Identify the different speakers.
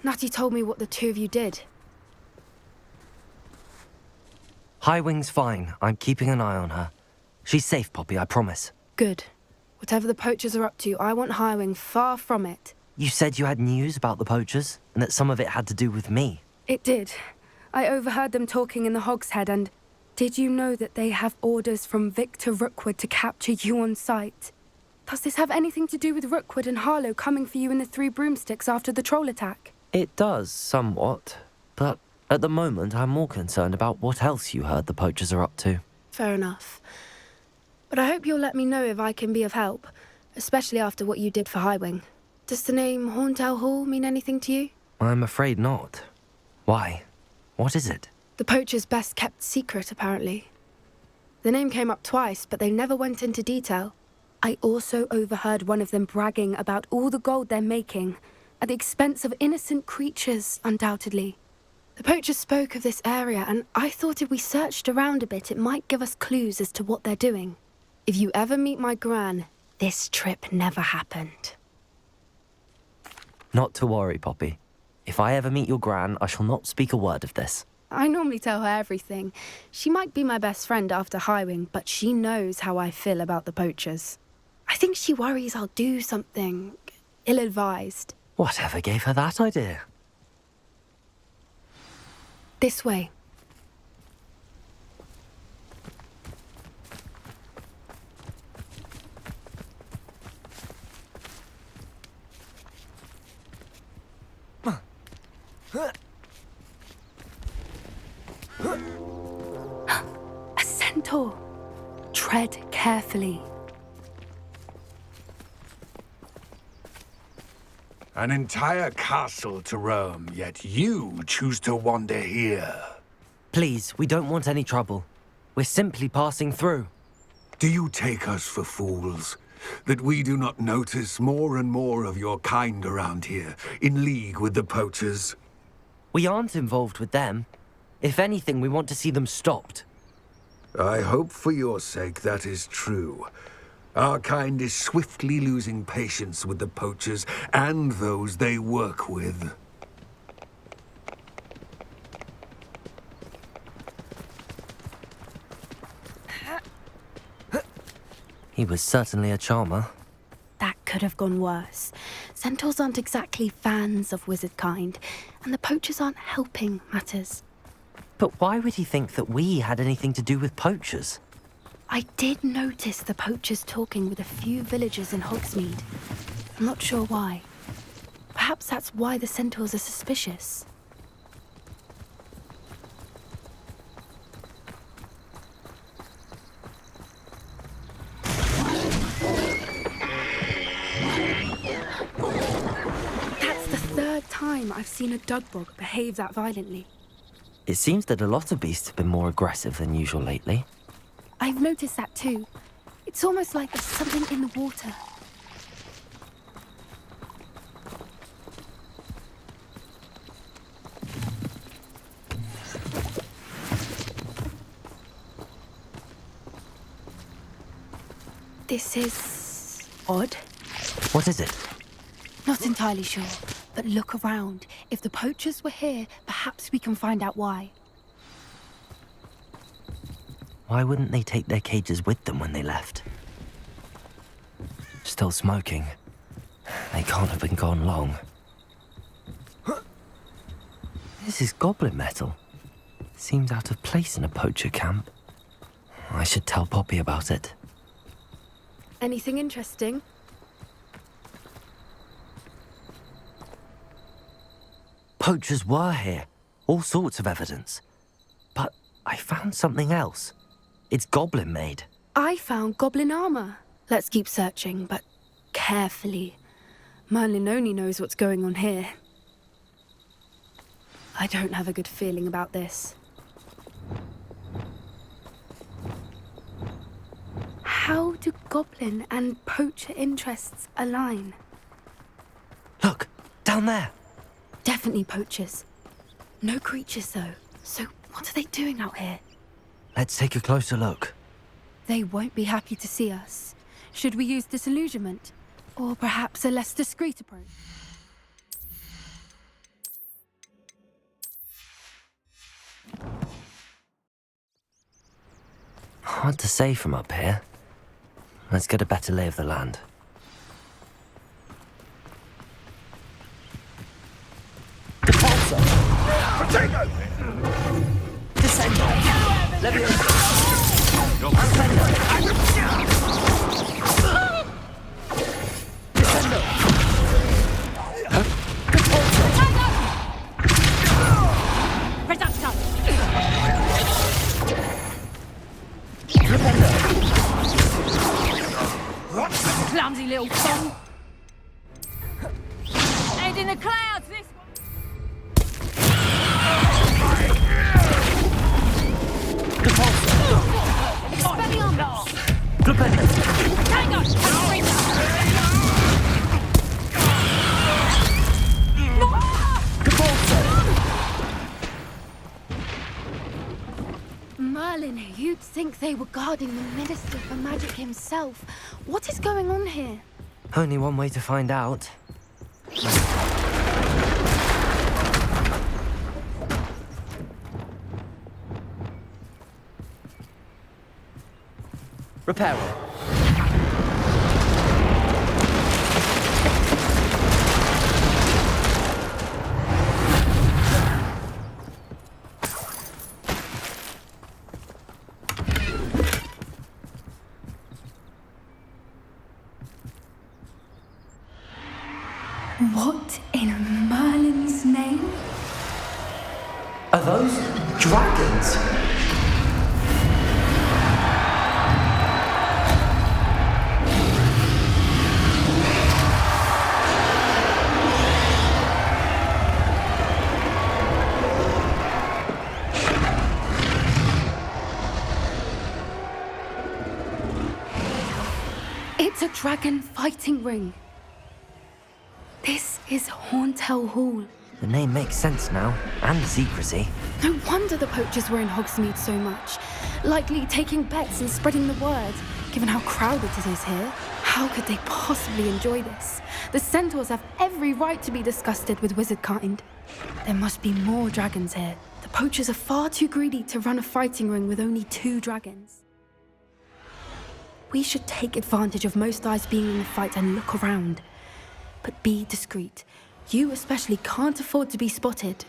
Speaker 1: Natty told me what the two of you did.
Speaker 2: Highwing's fine. I'm keeping an eye on her. She's safe, Poppy, I promise.
Speaker 1: Good. Whatever the poachers are up to, I want Highwing far from it.
Speaker 2: You said you had news about the poachers, and that some of it had to do with me.
Speaker 1: It did. I overheard them talking in the Hogshead, and did you know that they have orders from Victor Rookwood to capture you on sight? Does this have anything to do with Rookwood and Harlow coming for you in the Three Broomsticks after the troll attack?
Speaker 2: It does, somewhat. But at the moment, I'm more concerned about what else you heard the poachers are up to.
Speaker 1: Fair enough. But I hope you'll let me know if I can be of help, especially after what you did for Highwing. Does the name Horntail Hall mean anything to you?
Speaker 2: I'm afraid not. Why? What is it?
Speaker 1: The poachers' best-kept secret, apparently. The name came up twice, but they never went into detail. I also overheard one of them bragging about all the gold they're making, at the expense of innocent creatures, undoubtedly. The poachers spoke of this area, and I thought if we searched around a bit, it might give us clues as to what they're doing. If you ever meet my gran, this trip never happened.
Speaker 2: Not to worry, Poppy. If I ever meet your gran, I shall not speak a word of this.
Speaker 1: I normally tell her everything. She might be my best friend after Highwing, but she knows how I feel about the poachers. I think she worries I'll do something ill-advised.
Speaker 2: Whatever gave her that idea?
Speaker 1: This way. A centaur. Tread carefully.
Speaker 3: An entire castle to roam, yet you choose to wander here.
Speaker 2: Please, we don't want any trouble. We're simply passing through.
Speaker 3: Do you take us for fools? That we do not notice more and more of your kind around here, in league with the poachers?
Speaker 2: We aren't involved with them. If anything, we want to see them stopped.
Speaker 3: I hope for your sake that is true. Our kind is swiftly losing patience with the poachers and those they work with.
Speaker 2: He was certainly a charmer.
Speaker 1: That could have gone worse. Centaurs aren't exactly fans of wizard kind, and the poachers aren't helping matters.
Speaker 2: But why would he think that we had anything to do with poachers?
Speaker 1: I did notice the poachers talking with a few villagers in Hogsmeade. I'm not sure why. Perhaps that's why the centaurs are suspicious. That's the third time I've seen a dugbog behave that violently.
Speaker 2: It seems that a lot of beasts have been more aggressive than usual lately.
Speaker 1: I've noticed that too. It's almost like there's something in the water. This is odd.
Speaker 2: What is it?
Speaker 1: Not entirely sure, but look around. If the poachers were here, perhaps we can find out why.
Speaker 2: Why wouldn't they take their cages with them when they left? Still smoking. They can't have been gone long. This is goblin metal. Seems out of place in a poacher camp. I should tell Poppy about it.
Speaker 1: Anything interesting?
Speaker 2: Poachers were here. All sorts of evidence. But I found something else. It's goblin made.
Speaker 1: I found goblin armor. Let's keep searching, but carefully. Merlin only knows what's going on here. I don't have a good feeling about this. How do goblin and poacher interests align?
Speaker 2: Look, down there.
Speaker 1: Definitely poachers. No creatures, though. So what are they doing out here?
Speaker 2: Let's take a closer look.
Speaker 1: They won't be happy to see us. Should we use disillusionment? Or perhaps a less discreet approach?
Speaker 2: Hard to say from up here. Let's get a better lay of the land.
Speaker 4: Repulsor!
Speaker 3: Potato!
Speaker 4: Descendo! Leviosa! Ascendo! Descendo! Repulsor!
Speaker 5: Reducto!
Speaker 4: Rependo!
Speaker 5: Clumsy little thong! Head in the clouds, this one!
Speaker 4: Repulsor!
Speaker 5: Expelliarmus!
Speaker 4: Rependo!
Speaker 5: Tango!
Speaker 4: Repulsor!
Speaker 1: Merlin, you'd think they were guarding the Minister for Magic himself. What is going on here?
Speaker 2: Only one way to find out.
Speaker 4: Reparo!
Speaker 1: What in Merlin's name?
Speaker 4: Are those dragons?
Speaker 1: It's a dragon fighting ring. This is Hauntel Hall.
Speaker 2: The name makes sense now, and the secrecy.
Speaker 1: No wonder the poachers were in Hogsmeade so much. Likely taking bets and spreading the word, given how crowded it is here. How could they possibly enjoy this? The centaurs have every right to be disgusted with wizardkind. There must be more dragons here. The poachers are far too greedy to run a fighting ring with only 2 dragons. We should take advantage of most eyes being in the fight and look around. But be discreet. You especially can't afford to be spotted.